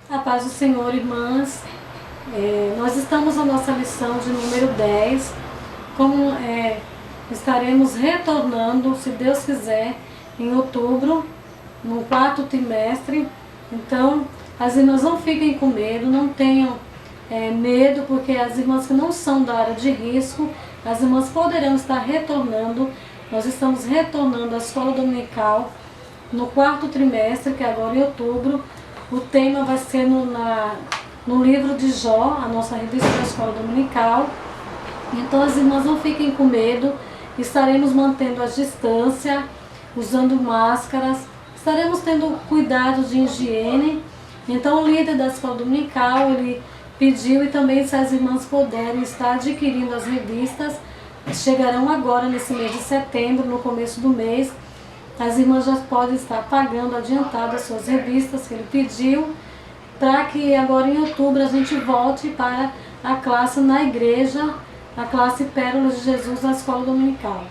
A paz do Senhor, irmãs. Nós estamos na nossa lição de número 10. Estaremos retornando, se Deus quiser, em outubro, no 4º trimestre. Então, as irmãs não fiquem com medo, não tenham medo, porque as irmãs que não são da área de risco, as irmãs poderão estar retornando. Nós estamos retornando à escola dominical no 4º trimestre, que é agora em outubro. O tema vai ser no livro de Jó, a nossa revista da escola dominical. Então as irmãs não fiquem com medo, estaremos mantendo a distância, usando máscaras, estaremos tendo cuidado de higiene. Então o líder da escola dominical, ele pediu, e também se as irmãs puderem estar adquirindo as revistas, chegarão agora nesse mês de setembro, no começo do mês. As irmãs já podem estar pagando adiantado as suas revistas que ele pediu, para que agora em outubro a gente volte para a classe na igreja, a classe Pérola de Jesus na escola dominical.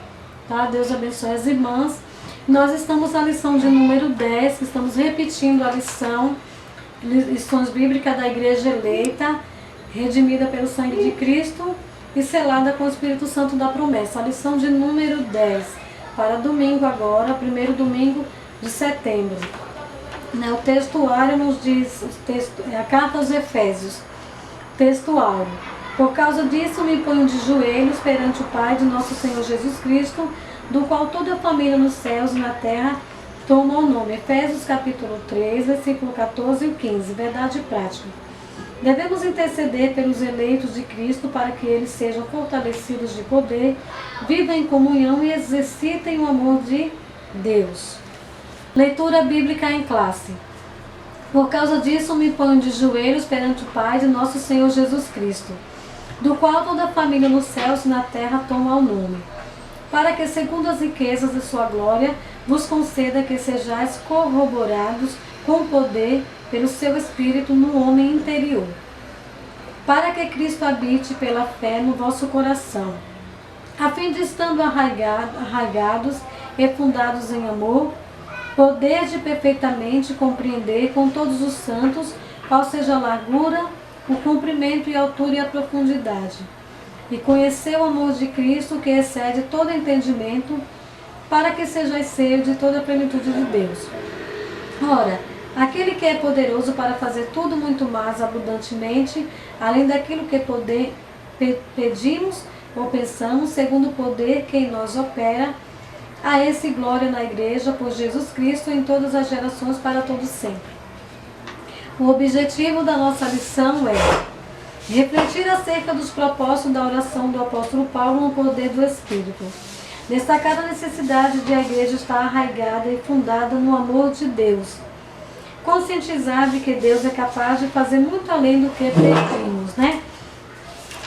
Tá? Deus abençoe as irmãs. Nós estamos na lição de número 10, que estamos repetindo a lições bíblicas da igreja eleita, redimida pelo sangue de Cristo e selada com o Espírito Santo da promessa. A lição de número 10. Para domingo agora, primeiro domingo de setembro. O textuário nos diz, a carta aos Efésios, textuário. Por causa disso me ponho de joelhos perante o Pai de nosso Senhor Jesus Cristo, do qual toda a família nos céus e na terra toma o nome. Efésios capítulo 3, versículo 14 e 15, verdade prática. Devemos interceder pelos eleitos de Cristo para que eles sejam fortalecidos de poder, vivam em comunhão e exercitem o amor de Deus. Leitura bíblica em classe. Por causa disso me ponho de joelhos perante o Pai de nosso Senhor Jesus Cristo, do qual toda a família nos céus e na terra toma o nome, para que, segundo as riquezas de sua glória, vos conceda que sejais corroborados com poder pelo seu Espírito no homem interior, para que Cristo habite pela fé no vosso coração, a fim de, estando arraigados e fundados em amor, poder de perfeitamente compreender com todos os santos qual seja a largura, o comprimento e a altura e a profundidade, e conhecer o amor de Cristo que excede todo entendimento, para que sejais cheios de toda a plenitude de Deus. Ora, aquele que é poderoso para fazer tudo muito mais abundantemente, além daquilo que pedimos ou pensamos, segundo o poder que em nós opera, a esse glória na igreja por Jesus Cristo em todas as gerações para todo sempre. O objetivo da nossa lição é refletir acerca dos propósitos da oração do apóstolo Paulo no poder do Espírito. Destacar a necessidade de a igreja estar arraigada e fundada no amor de Deus. Conscientizar de que Deus é capaz de fazer muito além do que pedimos,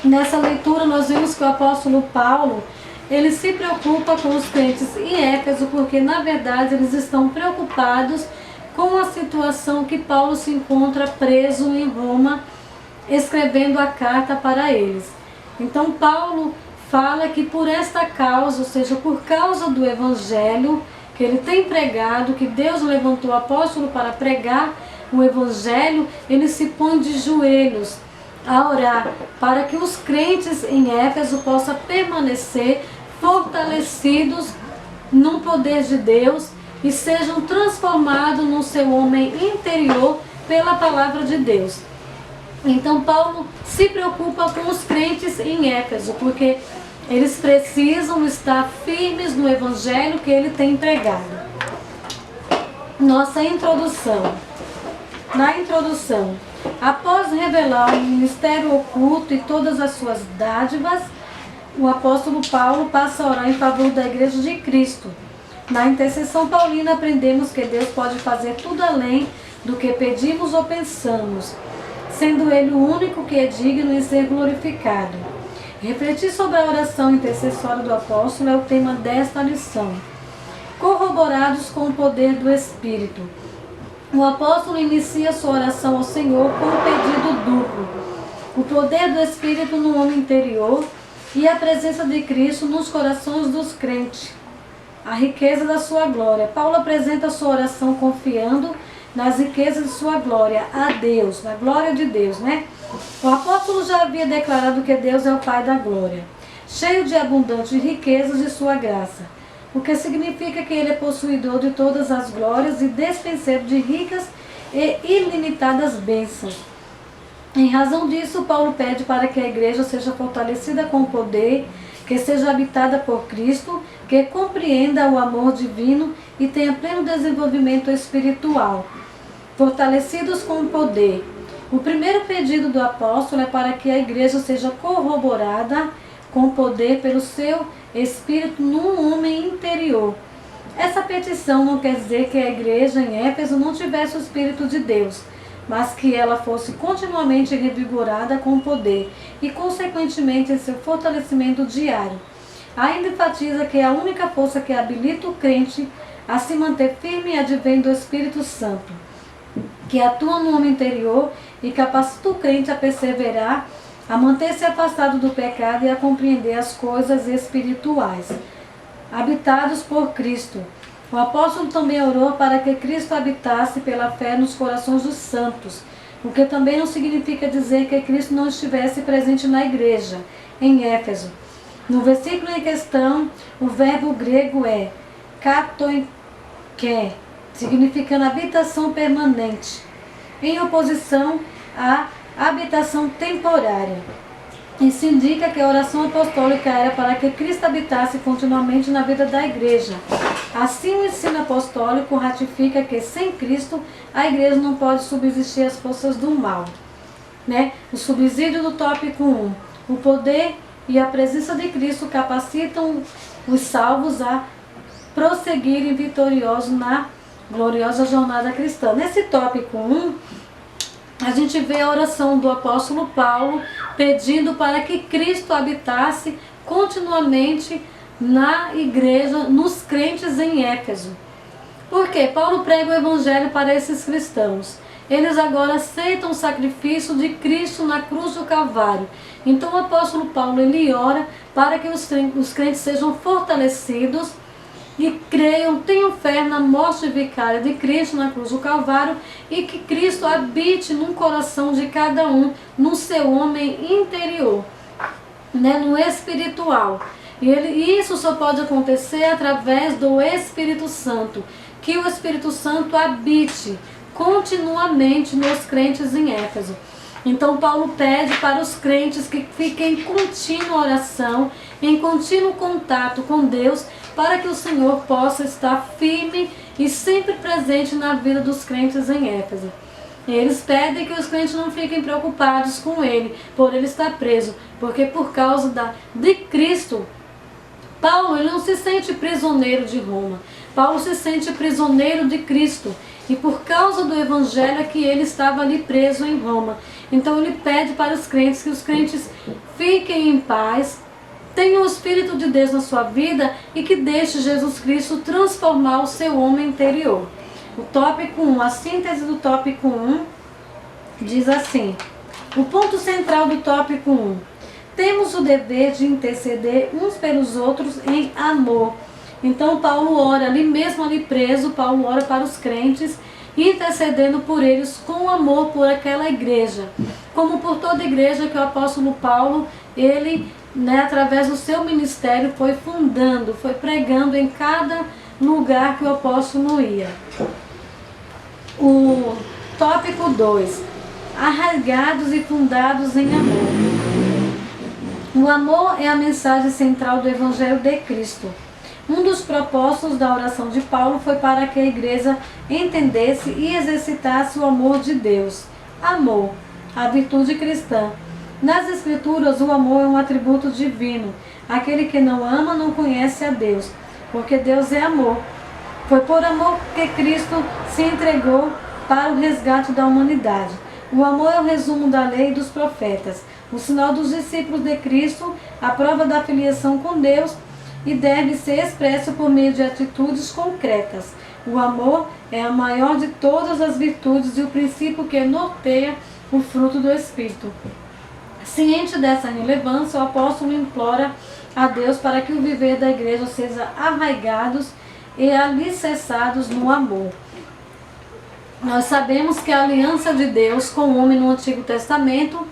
Nessa leitura nós vemos que o apóstolo Paulo, ele se preocupa com os crentes em Éfeso, porque na verdade eles estão preocupados com a situação que Paulo se encontra preso em Roma, escrevendo a carta para eles. Então Paulo fala que por esta causa, ou seja, por causa do evangelho que ele tem pregado, que Deus levantou o apóstolo para pregar o evangelho, ele se põe de joelhos a orar para que os crentes em Éfeso possam permanecer fortalecidos no poder de Deus e sejam transformados no seu homem interior pela palavra de Deus. Então Paulo se preocupa com os crentes em Éfeso, porque eles precisam estar firmes no evangelho que ele tem pregado. Nossa introdução. Na introdução, após revelar o ministério oculto e todas as suas dádivas, o apóstolo Paulo passa a orar em favor da igreja de Cristo. Na intercessão paulina aprendemos que Deus pode fazer tudo além do que pedimos ou pensamos, sendo Ele o único que é digno de ser glorificado. Refletir sobre a oração intercessória do apóstolo é o tema desta lição. Corroborados com o poder do Espírito. O apóstolo inicia sua oração ao Senhor com um pedido duplo. O poder do Espírito no homem interior e a presença de Cristo nos corações dos crentes. A riqueza da sua glória. Paulo apresenta sua oração confiando nas riquezas de sua glória a Deus, na glória de Deus, né? O apóstolo já havia declarado que Deus é o Pai da glória, cheio de abundantes riquezas de sua graça, o que significa que ele é possuidor de todas as glórias e despenseiro de ricas e ilimitadas bênçãos. Em razão disso, Paulo pede para que a igreja seja fortalecida com poder, que seja habitada por Cristo, que compreenda o amor divino e tenha pleno desenvolvimento espiritual, fortalecidos com poder. O primeiro pedido do apóstolo é para que a igreja seja corroborada com poder pelo seu espírito num homem interior. Essa petição não quer dizer que a igreja em Éfeso não tivesse o Espírito de Deus, mas que ela fosse continuamente revigorada com poder e, consequentemente, em seu fortalecimento diário. Ainda enfatiza que a única força que habilita o crente a se manter firme advém do Espírito Santo, que atua no homem interior e capacita o crente a perseverar, a manter-se afastado do pecado e a compreender as coisas espirituais, habitados por Cristo. O apóstolo também orou para que Cristo habitasse pela fé nos corações dos santos, o que também não significa dizer que Cristo não estivesse presente na igreja, em Éfeso. No versículo em questão, o verbo grego é katoike, significando habitação permanente, em oposição à habitação temporária. Isso indica que a oração apostólica era para que Cristo habitasse continuamente na vida da igreja. Assim, o ensino apostólico ratifica que sem Cristo a igreja não pode subsistir às forças do mal. O subsídio do tópico 1. O poder e a presença de Cristo capacitam os salvos a prosseguirem vitoriosos na gloriosa jornada cristã. Nesse tópico 1, a gente vê a oração do apóstolo Paulo pedindo para que Cristo habitasse continuamente na igreja, nos crentes em Éfeso. Porque Paulo prega o evangelho para esses cristãos. Eles agora aceitam o sacrifício de Cristo na cruz do Calvário. Então o apóstolo Paulo ele ora para que os crentes sejam fortalecidos e creiam, tenham fé na morte vicária de Cristo na cruz do Calvário e que Cristo habite no coração de cada um, no seu homem interior, no espiritual. E isso só pode acontecer através do Espírito Santo, que o Espírito Santo habite continuamente nos crentes em Éfeso. Então Paulo pede para os crentes que fiquem em contínua oração, em contínuo contato com Deus, para que o Senhor possa estar firme e sempre presente na vida dos crentes em Éfeso. Eles pedem que os crentes não fiquem preocupados com ele, por ele estar preso, porque por causa de Cristo, Paulo ele não se sente prisioneiro de Roma. Paulo se sente prisioneiro de Cristo. E por causa do Evangelho é que ele estava ali preso em Roma. Então ele pede para os crentes que os crentes fiquem em paz, tenham o Espírito de Deus na sua vida e que deixe Jesus Cristo transformar o seu homem interior. O tópico 1, a síntese do tópico 1 diz assim: o ponto central do tópico 1. Temos o dever de interceder uns pelos outros em amor. Então Paulo ora, ali mesmo ali preso, Paulo ora para os crentes, intercedendo por eles com amor por aquela igreja. Como por toda igreja que o apóstolo Paulo, ele, através do seu ministério, foi fundando, foi pregando em cada lugar que o apóstolo ia. O tópico 2. Arraigados e fundados em amor. O amor é a mensagem central do Evangelho de Cristo. Um dos propósitos da oração de Paulo foi para que a igreja entendesse e exercitasse o amor de Deus. Amor, a virtude cristã. Nas Escrituras, o amor é um atributo divino. Aquele que não ama não conhece a Deus, porque Deus é amor. Foi por amor que Cristo se entregou para o resgate da humanidade. O amor é o resumo da lei e dos profetas, o sinal dos discípulos de Cristo, a prova da filiação com Deus, e deve ser expresso por meio de atitudes concretas. O amor é a maior de todas as virtudes e o princípio que norteia o fruto do Espírito. Ciente dessa relevância, o apóstolo implora a Deus para que o viver da igreja seja arraigados e alicerçados no amor. Nós sabemos que a aliança de Deus com o homem no Antigo Testamento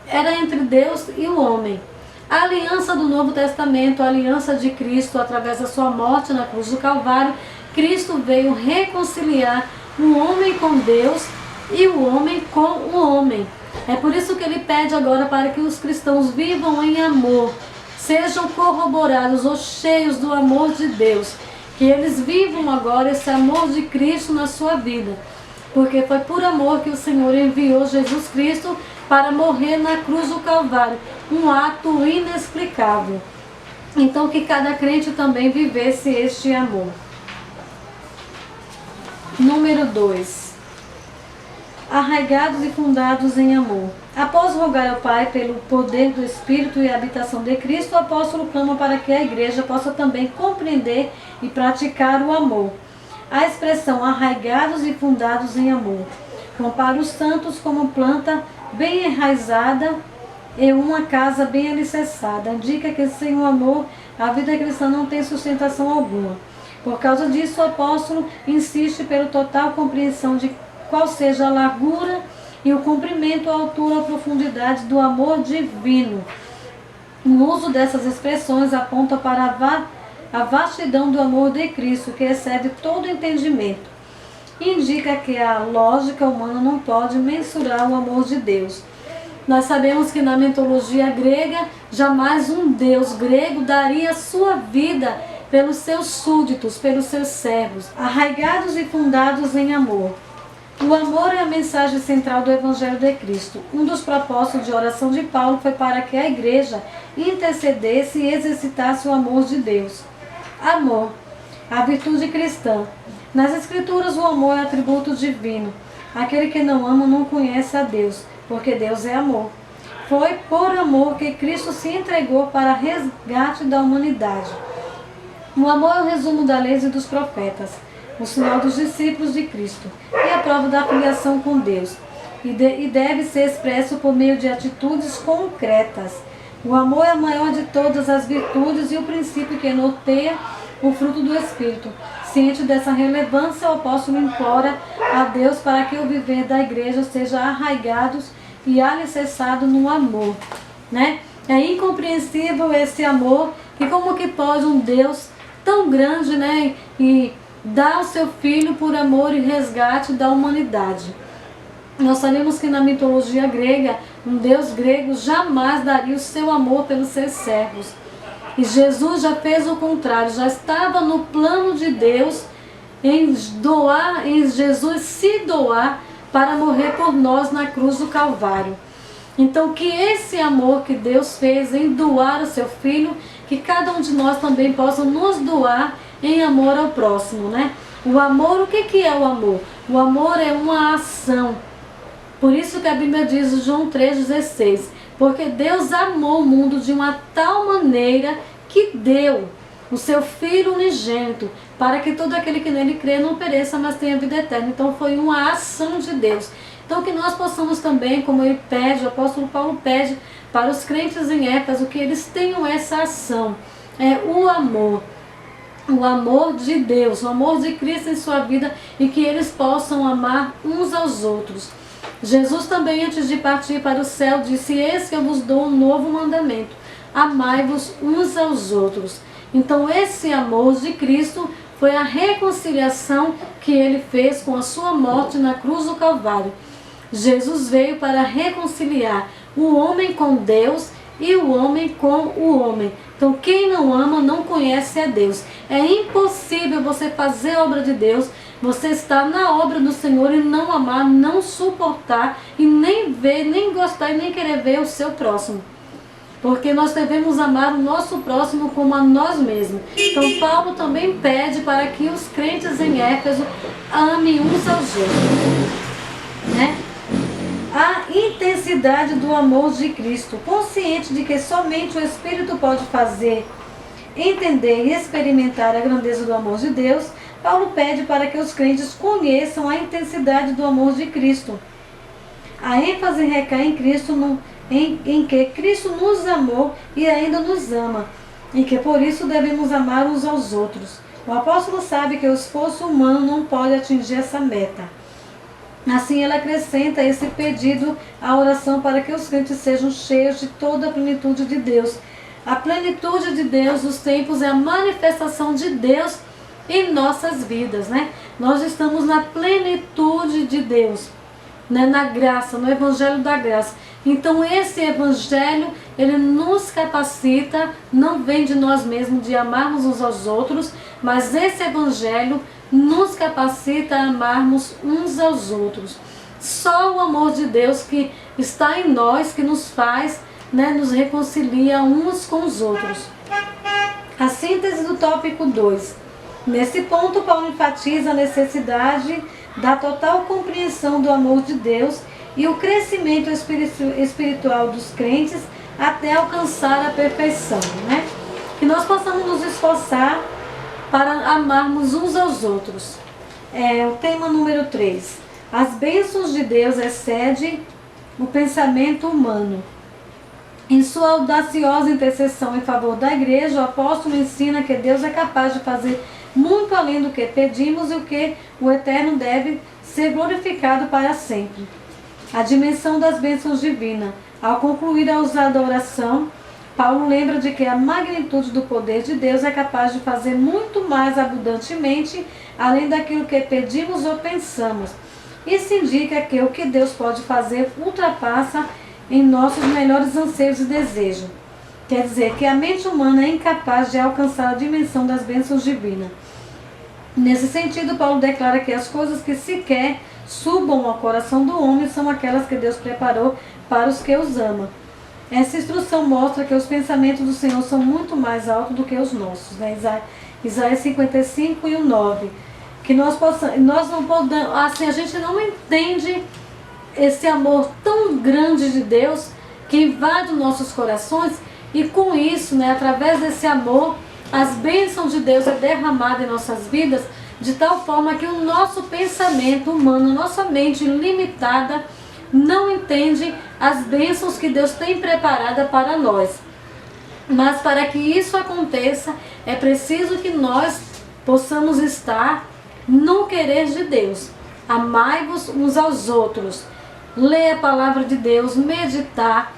era entre Deus e o homem. A aliança do Novo Testamento, a aliança de Cristo, através da sua morte na cruz do Calvário, Cristo veio reconciliar o homem com Deus e o homem com o homem. É por isso que ele pede agora para que os cristãos vivam em amor, sejam corroborados ou cheios do amor de Deus, que eles vivam agora esse amor de Cristo na sua vida, porque foi por amor que o Senhor enviou Jesus Cristo para morrer na cruz do Calvário, um ato inexplicável. Então que cada crente também vivesse este amor. Número 2. Arraigados e fundados em amor. Após rogar ao Pai pelo poder do Espírito e a habitação de Cristo, o apóstolo clama para que a igreja possa também compreender e praticar o amor. A expressão arraigados e fundados em amor compara os santos como planta bem enraizada e uma casa bem alicerçada. Indica que sem o amor a vida cristã não tem sustentação alguma. Por causa disso, o apóstolo insiste pela total compreensão de qual seja a largura e o comprimento, a altura, a profundidade do amor divino. O uso dessas expressões aponta para a vastidão do amor de Cristo, que excede todo entendimento. Indica que a lógica humana não pode mensurar o amor de Deus. Nós sabemos que na mitologia grega, jamais um deus grego daria sua vida pelos seus súditos, pelos seus servos, arraigados e fundados em amor. O amor é a mensagem central do Evangelho de Cristo. Um dos propósitos de oração de Paulo foi para que a igreja intercedesse e exercitasse o amor de Deus. Amor, a virtude cristã. Nas Escrituras, o amor é atributo divino. Aquele que não ama não conhece a Deus, porque Deus é amor. Foi por amor que Cristo se entregou para resgate da humanidade. O amor é o resumo da lei e dos profetas, o sinal dos discípulos de Cristo e a prova da filiação com Deus, e deve ser expresso por meio de atitudes concretas. O amor é a maior de todas as virtudes e o princípio que norteia o fruto do Espírito. Ciente dessa relevância, o apóstolo implora a Deus para que o viver da igreja seja arraigado e alicerçado no amor, né? É incompreensível esse amor, e como que pode um Deus tão grande, né, e dar o seu filho por amor e resgate da humanidade. Nós sabemos que na mitologia grega, um deus grego jamais daria o seu amor pelos seus servos. E Jesus já fez o contrário, já estava no plano de Deus em Jesus se doar para morrer por nós na cruz do Calvário. Então que esse amor que Deus fez em doar o seu filho, que cada um de nós também possa nos doar em amor ao próximo, né? O amor, o que é o amor? O amor é uma ação. Por isso que a Bíblia diz em João 3,16, porque Deus amou o mundo de uma tal maneira que deu o seu Filho unigênito, para que todo aquele que nele crê não pereça, mas tenha vida eterna. Então foi uma ação de Deus. Então que nós possamos também, como ele pede, o apóstolo Paulo pede para os crentes em Éfeso, que eles tenham essa ação, o amor de Deus, o amor de Cristo em sua vida, e que eles possam amar uns aos outros. Jesus também, antes de partir para o céu, disse: eis que eu vos dou um novo mandamento, amai-vos uns aos outros. Então esse amor de Cristo foi a reconciliação que ele fez com a sua morte na cruz do Calvário. Jesus veio para reconciliar o homem com Deus e o homem com o homem. Então quem não ama não conhece a Deus. É impossível você fazer a obra de Deus, você estar na obra do Senhor e não amar, não suportar e nem ver, nem gostar e nem querer ver o seu próximo. Porque nós devemos amar o nosso próximo como a nós mesmos. Então Paulo também pede para que os crentes em Éfeso amem uns aos outros, né? A intensidade do amor de Cristo, consciente de que somente o Espírito pode fazer entender e experimentar a grandeza do amor de Deus, Paulo pede para que os crentes conheçam a intensidade do amor de Cristo. A ênfase recai em Cristo, em que Cristo nos amou e ainda nos ama, e que por isso devemos amar uns aos outros. O apóstolo sabe que o esforço humano não pode atingir essa meta. Assim, ela acrescenta esse pedido à oração para que os crentes sejam cheios de toda a plenitude de Deus. A plenitude de Deus dos tempos é a manifestação de Deus em nossas vidas, né? Nós estamos na plenitude de Deus, né? Na graça, no Evangelho da Graça. Então esse Evangelho, ele nos capacita, não vem de nós mesmos de amarmos uns aos outros, mas esse Evangelho nos capacita a amarmos uns aos outros. Só o amor de Deus que está em nós, que nos faz, né, nos reconcilia uns com os outros. A síntese do tópico 2. Nesse ponto, Paulo enfatiza a necessidade da total compreensão do amor de Deus e o crescimento espiritual dos crentes até alcançar a perfeição, né? Que nós possamos nos esforçar para amarmos uns aos outros. O tema número 3. As bênçãos de Deus excedem o pensamento humano. Em sua audaciosa intercessão em favor da igreja, o apóstolo ensina que Deus é capaz de fazer muito além do que pedimos e o que o Eterno deve ser glorificado para sempre. A dimensão das bênçãos divinas. Ao concluir a usada oração, Paulo lembra de que a magnitude do poder de Deus é capaz de fazer muito mais abundantemente além daquilo que pedimos ou pensamos. Isso indica que o que Deus pode fazer ultrapassa em nossos melhores anseios e desejos. Quer dizer que a mente humana é incapaz de alcançar a dimensão das bênçãos divinas. Nesse sentido, Paulo declara que as coisas que sequer subam ao coração do homem são aquelas que Deus preparou para os que os amam. Essa instrução mostra que os pensamentos do Senhor são muito mais altos do que os nossos, né? Isaías 55 e o 9. Que nós não podemos, assim, a gente não entende esse amor tão grande de Deus que invade os nossos corações e com isso, né, através desse amor, as bênçãos de Deus é derramada em nossas vidas de tal forma que o nosso pensamento humano, nossa mente limitada, não entende as bênçãos que Deus tem preparada para nós. Mas para que isso aconteça, é preciso que nós possamos estar no querer de Deus. Amai-vos uns aos outros. Ler a palavra de Deus, meditar,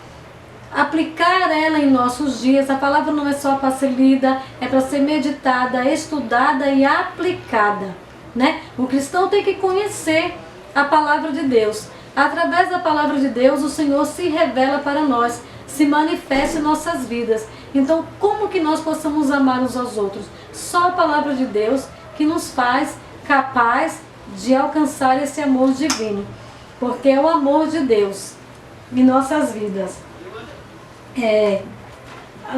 aplicar ela em nossos dias. A palavra não é só para ser lida, é para ser meditada, estudada e aplicada, né? O cristão tem que conhecer a palavra de Deus. Através da palavra de Deus, o Senhor se revela para nós, se manifesta em nossas vidas. Então, como que nós possamos amar uns aos outros? Só a palavra de Deus que nos faz capaz de alcançar esse amor divino. Porque é o amor de Deus em nossas vidas.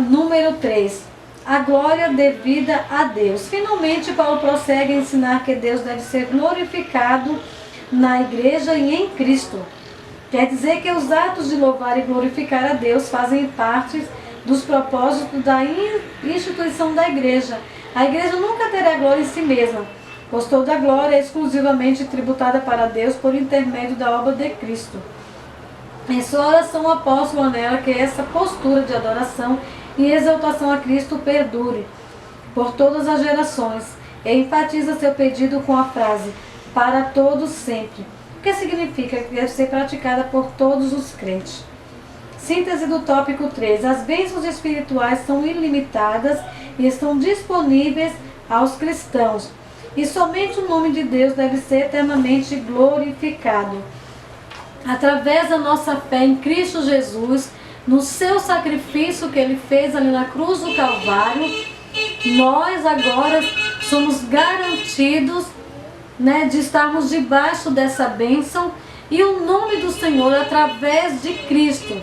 Número 3. A glória devida a Deus. Finalmente, Paulo prossegue a ensinar que Deus deve ser glorificado na igreja e em Cristo. Quer dizer que os atos de louvar e glorificar a Deus fazem parte dos propósitos da instituição da igreja. A igreja nunca terá glória em si mesma, pois toda a glória é exclusivamente tributada para Deus por intermédio da obra de Cristo. Em sua oração, o apóstolo anela que essa postura de adoração e exaltação a Cristo perdure por todas as gerações e enfatiza seu pedido com a frase para todos sempre, o que significa que deve ser praticada por todos os crentes. Síntese do tópico 3. As bênçãos espirituais são ilimitadas e estão disponíveis aos cristãos, e somente o nome de Deus deve ser eternamente glorificado. Através da nossa fé em Cristo Jesus, no seu sacrifício que Ele fez ali na cruz do Calvário, nós agora somos garantidos, né, de estarmos debaixo dessa bênção, e o nome do Senhor, através de Cristo,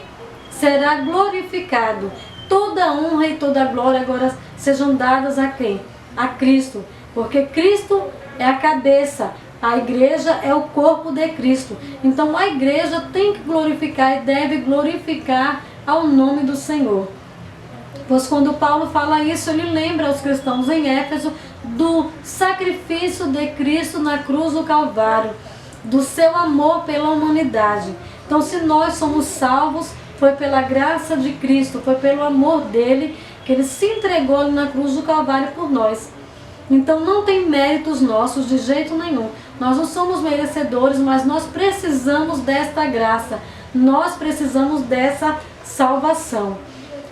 será glorificado. Toda a honra e toda a glória agora sejam dadas a quem? A Cristo, porque Cristo é a cabeça, a igreja é o corpo de Cristo. Então a igreja tem que glorificar e deve glorificar ao nome do Senhor. Pois quando Paulo fala isso, ele lembra aos cristãos em Éfeso do sacrifício de Cristo na cruz do Calvário, do seu amor pela humanidade. Então, se nós somos salvos, foi pela graça de Cristo, foi pelo amor dele que ele se entregou ali na cruz do Calvário por nós. Então não tem méritos nossos de jeito nenhum. Nós não somos merecedores, mas nós precisamos desta graça. Nós precisamos dessa salvação.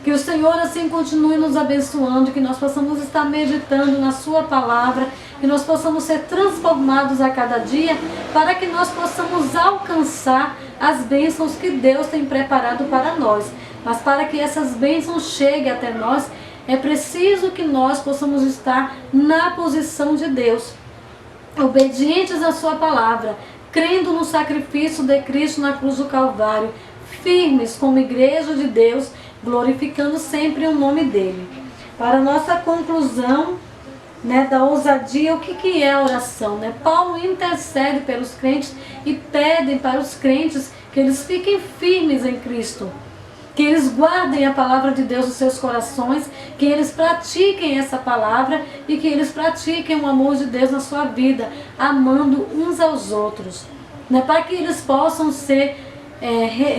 Que o Senhor assim continue nos abençoando, que nós possamos estar meditando na sua palavra, que nós possamos ser transformados a cada dia, para que nós possamos alcançar as bênçãos que Deus tem preparado para nós. Mas para que essas bênçãos cheguem até nós, é preciso que nós possamos estar na posição de Deus, obedientes à sua palavra, crendo no sacrifício de Cristo na cruz do Calvário, firmes como igreja de Deus, glorificando sempre o nome dele. Para nossa conclusão, da ousadia, o que é a oração? Paulo intercede pelos crentes e pede para os crentes que eles fiquem firmes em Cristo, que eles guardem a palavra de Deus nos seus corações, que eles pratiquem essa palavra e que eles pratiquem o amor de Deus na sua vida, amando uns aos outros, para que eles possam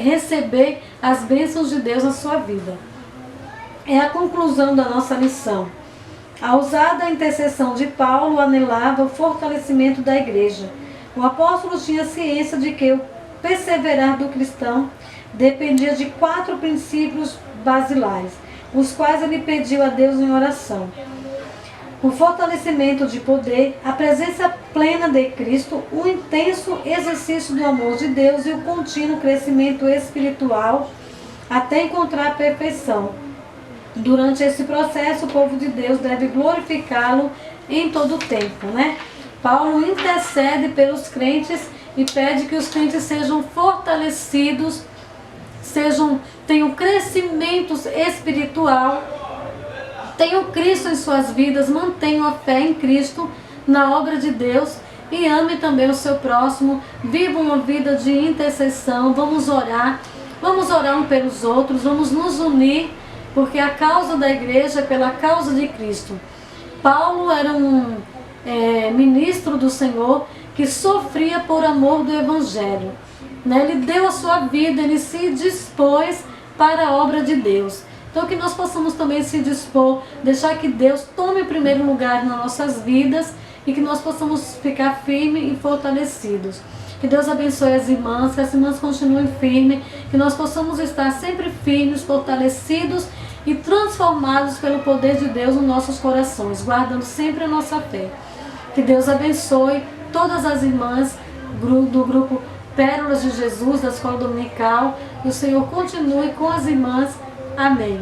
receber as bênçãos de Deus na sua vida. É a conclusão da nossa lição. A ousada intercessão de Paulo anelava o fortalecimento da igreja. O apóstolo tinha ciência de que o perseverar do cristão dependia de 4 princípios basilares, os quais ele pediu a Deus em oração: o fortalecimento de poder, a presença plena de Cristo, o intenso exercício do amor de Deus e o contínuo crescimento espiritual até encontrar a perfeição. Durante esse processo, o povo de Deus deve glorificá-lo em todo o tempo, Paulo intercede pelos crentes e pede que os crentes sejam fortalecidos, tenham crescimento espiritual, tenham Cristo em suas vidas, mantenham a fé em Cristo, na obra de Deus, e ame também o seu próximo, vivam uma vida de intercessão. Vamos orar um pelos outros, vamos nos unir, porque a causa da igreja é pela causa de Cristo. Paulo era um ministro do Senhor que sofria por amor do Evangelho. Ele deu a sua vida, ele se dispôs para a obra de Deus. Então que nós possamos também se dispor, deixar que Deus tome o primeiro lugar nas nossas vidas e que nós possamos ficar firmes e fortalecidos. Que Deus abençoe as irmãs, que as irmãs continuem firmes, que nós possamos estar sempre firmes, fortalecidos e transformados pelo poder de Deus nos nossos corações, guardando sempre a nossa fé. Que Deus abençoe todas as irmãs do grupo Pérolas de Jesus, da Escola Dominical, e o Senhor continue com as irmãs. Amém.